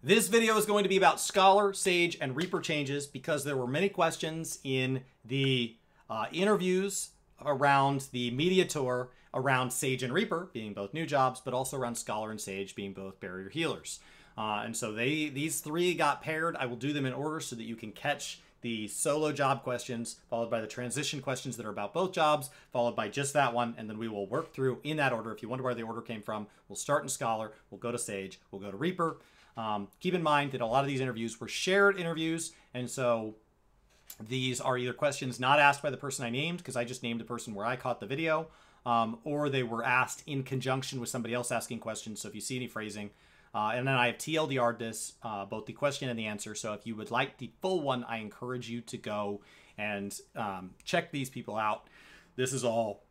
This video is going to be about Scholar, Sage, and Reaper changes because there were many questions in the interviews around the media tour around Sage and Reaper being both new jobs, but also around Scholar and Sage being both barrier healers. And so these three got paired. I will do them in order so that you can catch the solo job questions, followed by the transition questions that are about both jobs, followed by just that one, and then we will work through in that order. If you wonder where the order came from, we'll start in Scholar, we'll go to Sage, we'll go to Reaper. Keep in mind that a lot of these interviews were shared interviews, and so these are either questions not asked by the person I named, because I just named the person where I caught the video, or they were asked in conjunction with somebody else asking questions. So if you see any phrasing, and then I have TLDR'd this, both the question and the answer. So if you would like the full one, I encourage you to go and check these people out. This is all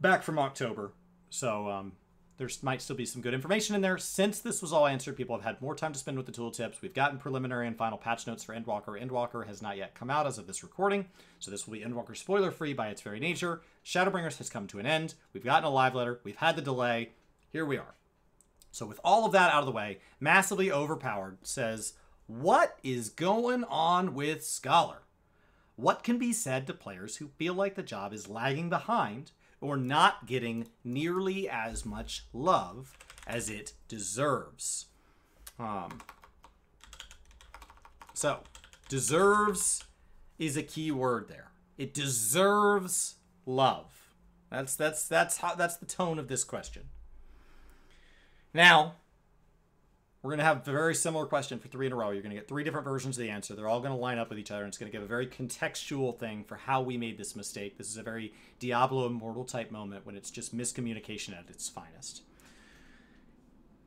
back from October, so there might still be some good information in there. Since this was all answered, people have had more time to spend with the tooltips. We've gotten preliminary and final patch notes for Endwalker. Endwalker has not yet come out as of this recording, so this will be Endwalker spoiler-free by its very nature. Shadowbringers has come to an end. We've gotten a live letter. We've had the delay. Here we are. So with all of that out of the way, Massively Overpowered says, what is going on with Scholar? What can be said to players who feel like the job is lagging behind or not getting nearly as much love as it deserves? So, deserves is a key word there. It deserves love. That's the tone of this question. Now, we're going to have a very similar question for 3 in a row. You're going to get 3 different versions of the answer. They're all going to line up with each other, and it's going to give a very contextual thing for how we made this mistake. This is a very Diablo Immortal type moment when it's just miscommunication at its finest.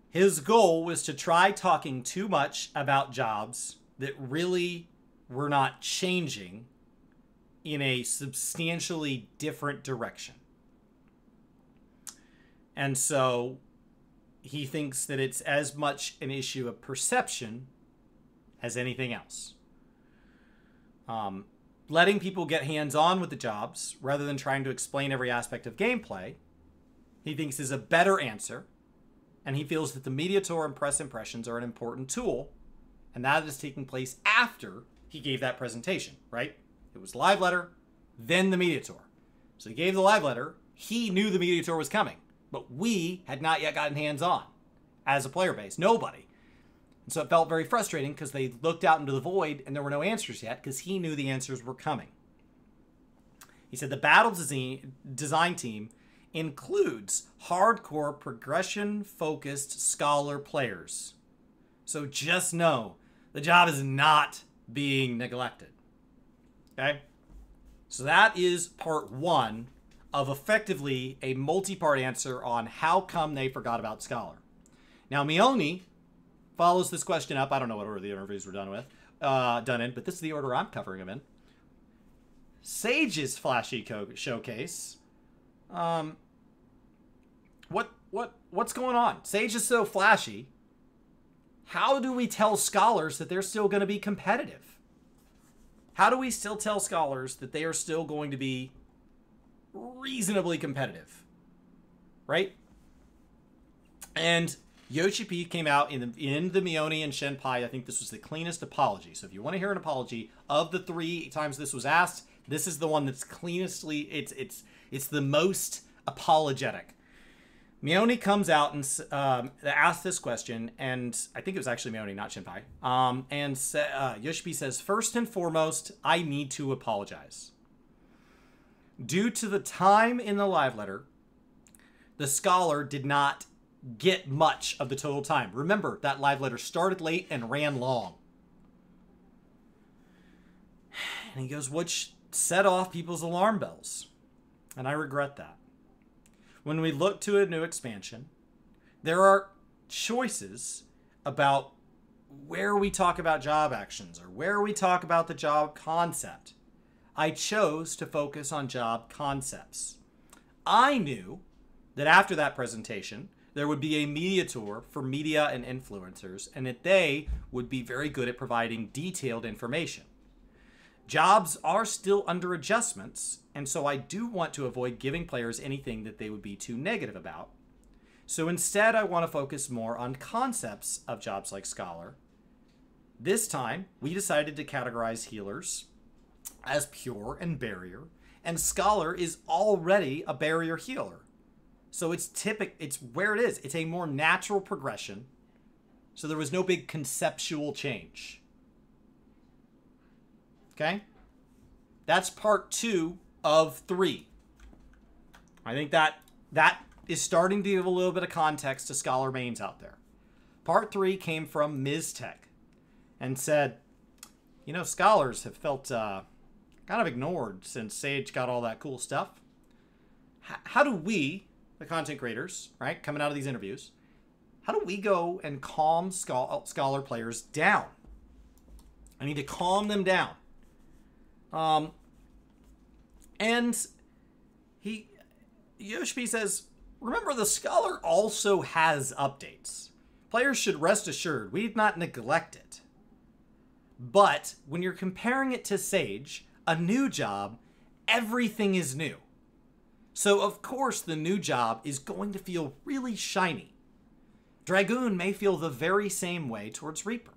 His goal was to try talking too much about jobs that really were not changing in a substantially different direction. And so he thinks that it's as much an issue of perception as anything else. Letting people get hands-on with the jobs rather than trying to explain every aspect of gameplay, he thinks is a better answer, and he feels that the media tour and press impressions are an important tool, and that is taking place after he gave that presentation, right? It was live letter, then the media tour. So he gave the live letter, he knew the media tour was coming, but we had not yet gotten hands-on as a player base. Nobody. And so it felt very frustrating because they looked out into the void and there were no answers yet because he knew the answers were coming. He said the battle design team includes hardcore progression-focused Scholar players. So just know the job is not being neglected. Okay? So that is part 1 of effectively a multi-part answer on how come they forgot about Scholar. Now, Mioni follows this question up. I don't know what order the interviews were done in, but this is the order I'm covering them in. Sage's flashy showcase. What's going on? Sage is so flashy. How do we tell Scholars that they're still going to be competitive? How do we still tell Scholars that they are still going to be reasonably competitive, right? And Yoshi P came out in the Mioni and Shenpai. I think this was the cleanest apology. So if you want to hear an apology, of the 3 times this was asked, this is the one that's cleanestly, it's the most apologetic. Mioni comes out and asks this question, and I think it was actually Mioni, not Shenpai. And Yoshi P says, first and foremost, I need to apologize. Due to the time in the live letter, the Scholar did not get much of the total time. Remember, that live letter started late and ran long. And he goes, which set off people's alarm bells. And I regret that. When we look to a new expansion, there are choices about where we talk about job actions or where we talk about the job concept. I chose to focus on job concepts. I knew that after that presentation, there would be a media tour for media and influencers, and that they would be very good at providing detailed information. Jobs are still under adjustments, and so I do want to avoid giving players anything that they would be too negative about. So instead, I want to focus more on concepts of jobs like Scholar This time, we decided to categorize healers as pure and barrier, and Scholar is already a barrier healer. So it's where it is. It's a more natural progression. So there was no big conceptual change. Okay? That's part 2 of 3. I think that is starting to give a little bit of context to Scholar mains out there. Part 3 came from Ms. Tech and said, you know, Scholars have felt kind of ignored since Sage got all that cool stuff. How do we, the content creators, right, coming out of these interviews, how do we go and calm Scholar players down? I need to calm them down. And Yoshpi says, remember, the Scholar also has updates. Players should rest assured we've not neglected. But when you're comparing it to Sage, a new job, everything is new. So of course the new job is going to feel really shiny. Dragoon may feel the very same way towards Reaper.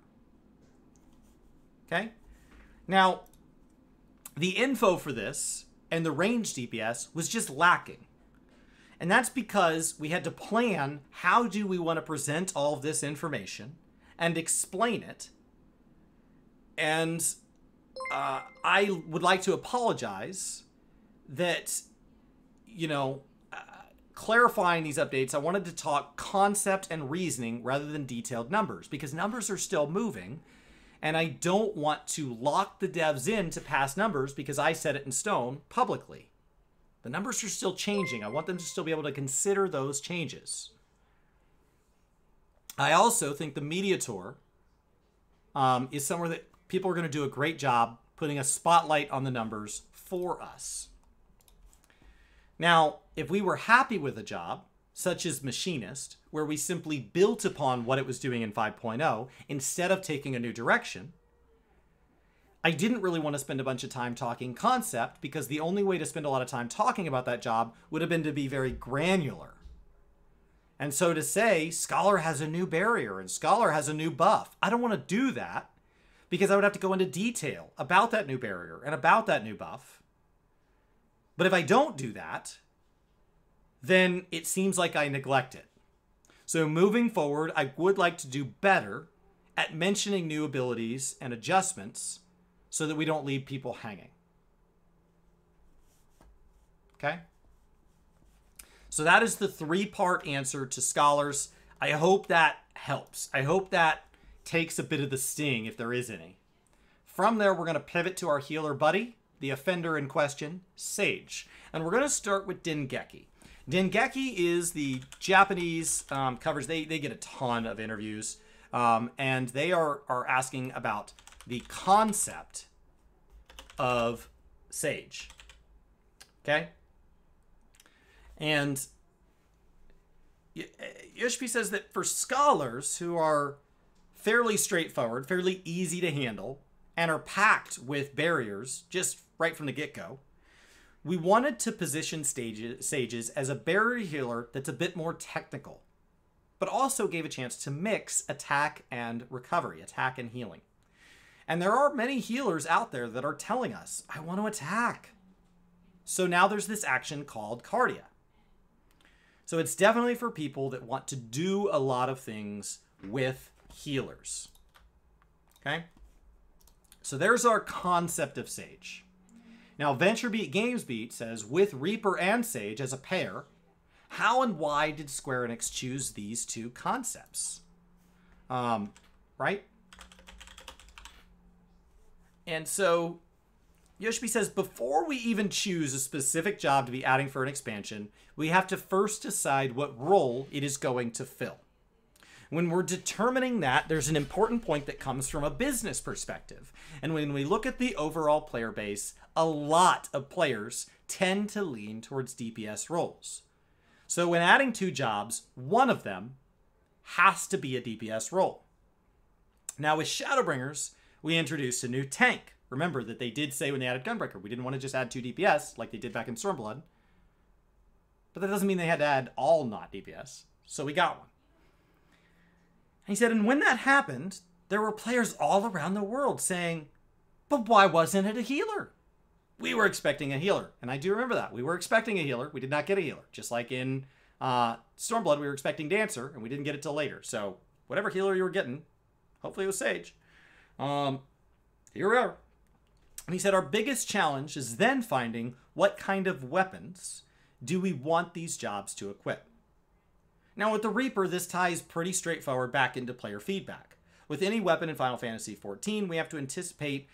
Okay? Now, the info for this and the range DPS was just lacking. And that's because we had to plan how do we want to present all of this information and explain it. And I would like to apologize that, you know, clarifying these updates, I wanted to talk concept and reasoning rather than detailed numbers, because numbers are still moving, and I don't want to lock the devs in to past numbers because I set it in stone publicly. The numbers are still changing. I want them to still be able to consider those changes. I also think the media tour is somewhere that people are going to do a great job putting a spotlight on the numbers for us. Now, if we were happy with a job, such as Machinist, where we simply built upon what it was doing in 5.0 instead of taking a new direction, I didn't really want to spend a bunch of time talking concept, because the only way to spend a lot of time talking about that job would have been to be very granular. And so to say, Scholar has a new barrier and Scholar has a new buff, I don't want to do that, because I would have to go into detail about that new barrier and about that new buff. But if I don't do that, then it seems like I neglect it. So moving forward, I would like to do better at mentioning new abilities and adjustments so that we don't leave people hanging. Okay? So that is the 3-part answer to Scholars. I hope that helps. I hope that takes a bit of the sting, if there is any. From there, we're going to pivot to our healer buddy, the offender in question, Sage. And we're going to start with Dengeki. Dengeki is the Japanese coverage. They get a ton of interviews. And they are asking about the concept of Sage. Okay? And Yoshpi says that for Scholars who are fairly straightforward, fairly easy to handle, and are packed with barriers just right from the get-go, we wanted to position Sages as a barrier healer that's a bit more technical, but also gave a chance to mix attack and recovery, attack and healing. And there are many healers out there that are telling us, I want to attack. So now there's this action called Cardia. So it's definitely for people that want to do a lot of things with healers. Okay? So there's our concept of Sage. Now, VentureBeat GamesBeat says, with Reaper and Sage as a pair, how and why did Square Enix choose these two concepts? Right? And so Yoshpi says, before we even choose a specific job to be adding for an expansion, we have to first decide what role it is going to fill. When we're determining that, there's an important point that comes from a business perspective. And when we look at the overall player base, a lot of players tend to lean towards DPS roles. So when adding 2 jobs, one of them has to be a DPS role. Now with Shadowbringers, we introduced a new tank. Remember that they did say when they added Gunbreaker, we didn't want to just add 2 DPS like they did back in Stormblood. But that doesn't mean they had to add all not DPS. So we got one. And he said, and when that happened, there were players all around the world saying, but why wasn't it a healer? We were expecting a healer. And I do remember that. We were expecting a healer. We did not get a healer. Just like in Stormblood, we were expecting Dancer, and we didn't get it till later. So whatever healer you were getting, hopefully it was Sage. Here we are. And he said, our biggest challenge is then finding what kind of weapons do we want these jobs to equip. Now with the Reaper, this ties pretty straightforward back into player feedback. With any weapon in Final Fantasy XIV, we have to anticipate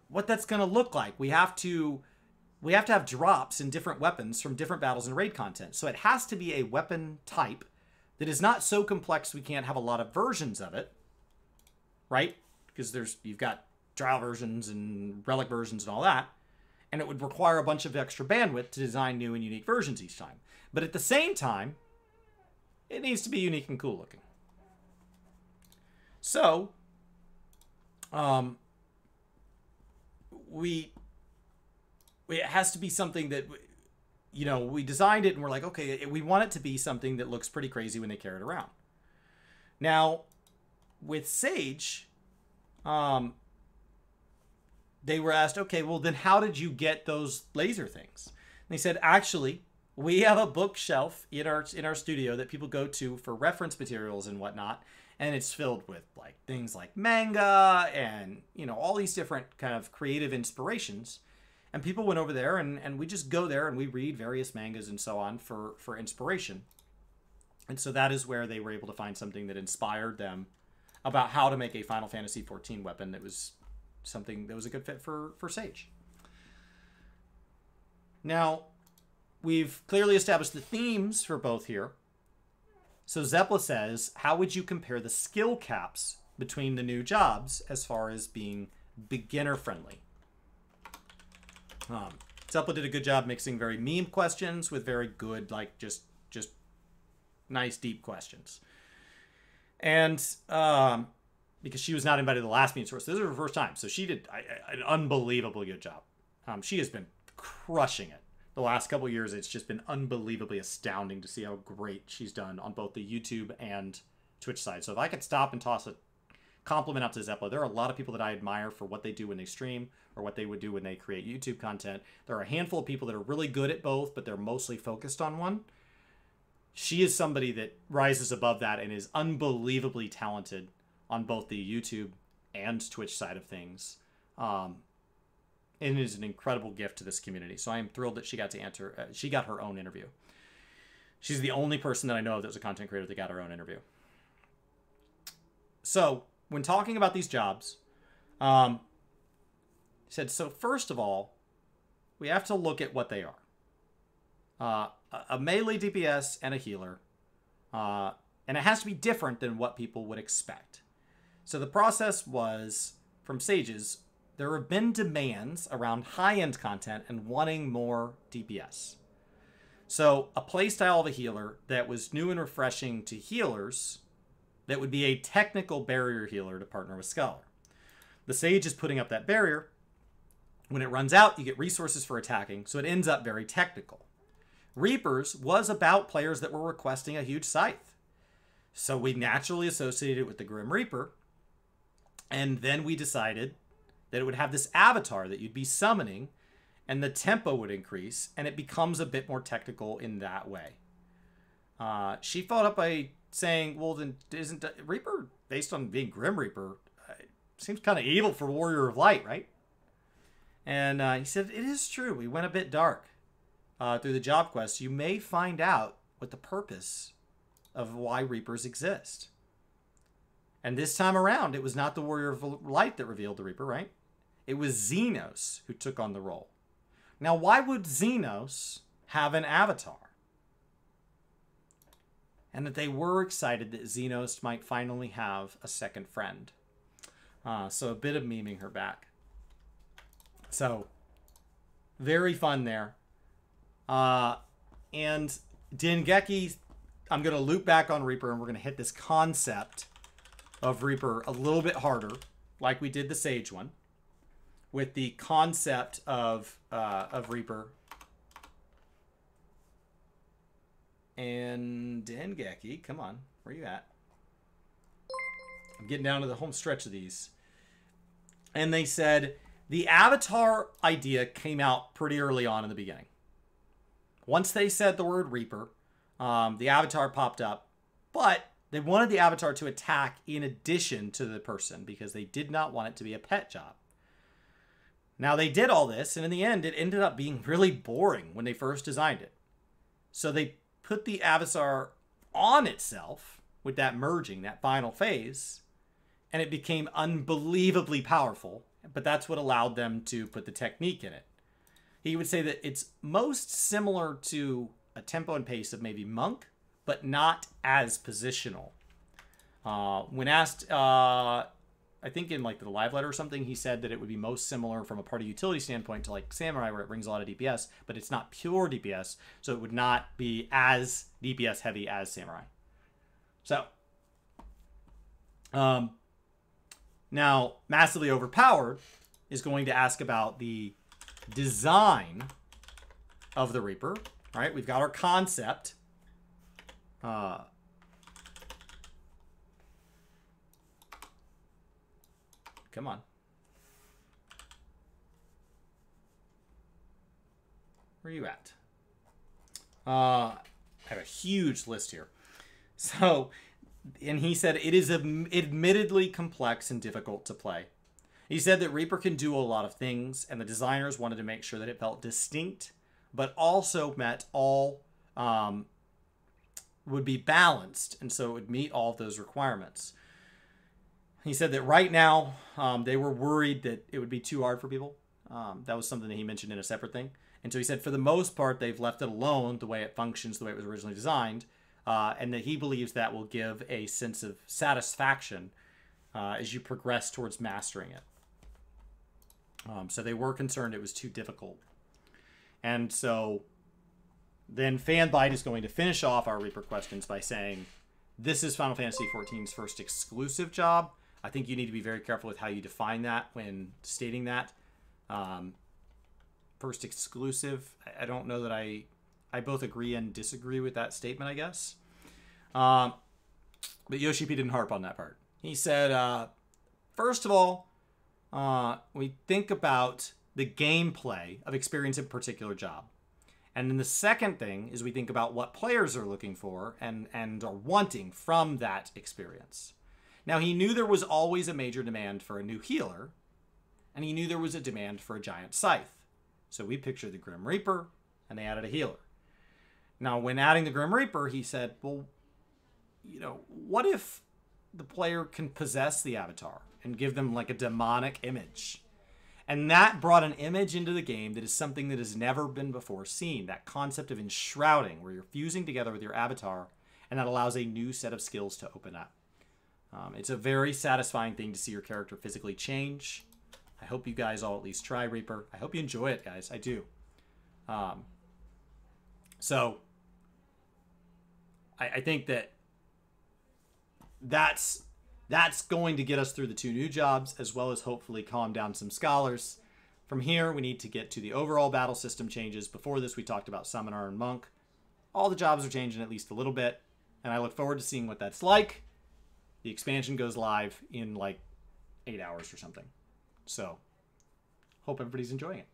what that's going to look like. We have to have drops in different weapons from different battles and raid content. So it has to be a weapon type that is not so complex we can't have a lot of versions of it, right? Because you've got trial versions and relic versions and all that, and it would require a bunch of extra bandwidth to design new and unique versions each time. But at the same time, it needs to be unique and cool looking. So, it has to be something that, you know, we designed it and we're like, okay, we want it to be something that looks pretty crazy when they carry it around. Now, with Sage, they were asked, okay, well then how did you get those laser things? And they said, actually, we have a bookshelf in our studio that people go to for reference materials and whatnot, and it's filled with like things like manga and, you know, all these different kind of creative inspirations. And people went over there, and we just go there and we read various mangas and so on for inspiration. And so that is where they were able to find something that inspired them about how to make a Final Fantasy XIV weapon that was something that was a good fit for Sage. Now, we've clearly established the themes for both here. So Zeppla says, how would you compare the skill caps between the new jobs as far as being beginner friendly? Zeppla did a good job mixing very meme questions with very good, like just nice deep questions. And because she was not invited to the last meme source, this is her first time, so she did an unbelievably good job. She has been crushing it. The last couple of years, it's just been unbelievably astounding to see how great she's done on both the YouTube and Twitch side. So if I could stop and toss a compliment up to Zeppla, there are a lot of people that I admire for what they do when they stream or what they would do when they create YouTube content. There are a handful of people that are really good at both, but they're mostly focused on one. She is somebody that rises above that and is unbelievably talented on both the YouTube and Twitch side of things. And it is an incredible gift to this community. So I am thrilled that she got to answer. She got her own interview. She's the only person that I know of that was a content creator that got her own interview. So when talking about these jobs, he said, so first of all, we have to look at what they are. A melee DPS and a healer. And it has to be different than what people would expect. So the process was, from Sage's, there have been demands around high-end content and wanting more DPS. So a playstyle of a healer that was new and refreshing to healers, that would be a technical barrier healer to partner with Scholar. The Sage is putting up that barrier. When it runs out, you get resources for attacking, so it ends up very technical. Reapers was about players that were requesting a huge scythe. So we naturally associated it with the Grim Reaper, and then we decided that it would have this avatar that you'd be summoning, and the tempo would increase, and it becomes a bit more technical in that way. She followed up by saying, well, then isn't Reaper, based on being Grim Reaper, seems kind of evil for Warrior of Light, right? And he said, it is true. We went a bit dark through the job quest. You may find out what the purpose of why Reapers exist. And this time around, it was not the Warrior of Light that revealed the Reaper, right? It was Xenos who took on the role. Now, why would Xenos have an avatar? And that they were excited that Xenos might finally have a second friend. So a bit of memeing her back. So, very fun there. And Dengeki, I'm going to loop back on Reaper, and we're going to hit this concept of Reaper a little bit harder, like we did the Sage one, with the concept of Reaper. And Dengeki, come on, where you at? I'm getting down to the home stretch of these. And they said the avatar idea came out pretty early on in the beginning. Once they said the word Reaper, the avatar popped up, but they wanted the avatar to attack in addition to the person because they did not want it to be a pet job. Now, they did all this, and in the end, it ended up being really boring when they first designed it. So they put the avatar on itself with that merging, that final phase, and it became unbelievably powerful, but that's what allowed them to put the technique in it. He would say that it's most similar to a tempo and pace of maybe Monk, but not as positional. When asked, I think in like the live letter or something, he said that it would be most similar from a party utility standpoint to like Samurai, where it brings a lot of DPS, but it's not pure DPS, so it would not be as DPS heavy as Samurai. So, now, Massively Overpowered is going to ask about the design of the Reaper. All right, we've got our concept. Come on. Where are you at? I have a huge list here. So, and he said it is admittedly complex and difficult to play. He said that Reaper can do a lot of things, and the designers wanted to make sure that it felt distinct, but also met all, would be balanced, and so it would meet all of those requirements. He said that right now, they were worried that it would be too hard for people. That was something that he mentioned in a separate thing. And so he said, for the most part, they've left it alone the way it functions, the way it was originally designed, and that he believes that will give a sense of satisfaction as you progress towards mastering it. So they were concerned it was too difficult. And so then Fanbyte is going to finish off our Reaper questions by saying, this is Final Fantasy XIV's first exclusive job. I think you need to be very careful with how you define that when stating that. First exclusive, I don't know that I both agree and disagree with that statement, I guess. But Yoshi P didn't harp on that part. He said, first of all, we think about the gameplay of experiencing a particular job. And then the second thing is we think about what players are looking for and are wanting from that experience. Now, he knew there was always a major demand for a new healer, and he knew there was a demand for a giant scythe. So we pictured the Grim Reaper, and they added a healer. Now, when adding the Grim Reaper, he said, well, you know, what if the player can possess the avatar and give them like a demonic image? And that brought an image into the game that is something that has never been before seen. That concept of enshrouding, where you're fusing together with your avatar, and that allows a new set of skills to open up. It's a very satisfying thing to see your character physically change. I hope you guys all at least try Reaper. I hope you enjoy it, guys. I do. So I think that's going to get us through the 2 new jobs, as well as hopefully calm down some scholars. From here, we need to get to the overall battle system changes. Before this, we talked about Summoner and Monk. All the jobs are changing at least a little bit, and I look forward to seeing what that's like. The expansion goes live in like 8 hours or something. So, hope everybody's enjoying it.